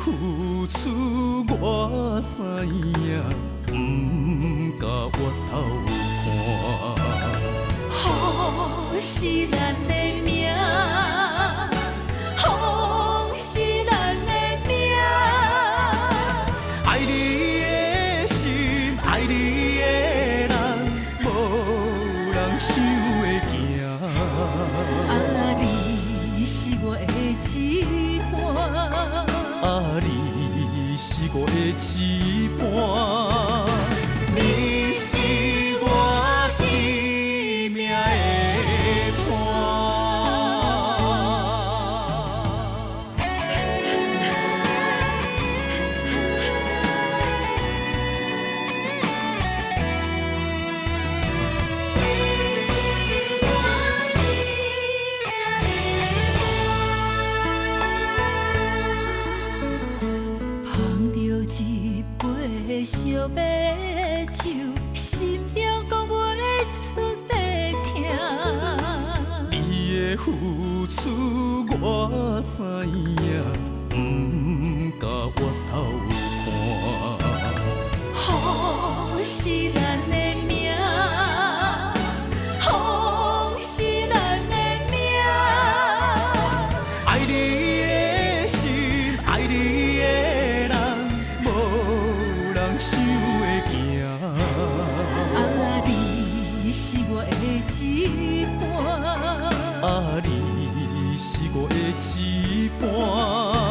付出我知影，不甲我头看。雨是咱的命，风是咱的命。爱你的心，爱你的人，无人想会行。啊，你是我的一半。啊，你是我的一半，你是我生命的捧着一杯烧白酒，心中讲袂出的痛。你的付出我知影，不甲我头看。雨是咱的命，风是咱的命。爱你的心，爱你的人，无人想会行。啊，你是我的一半。啊，你是我的一半。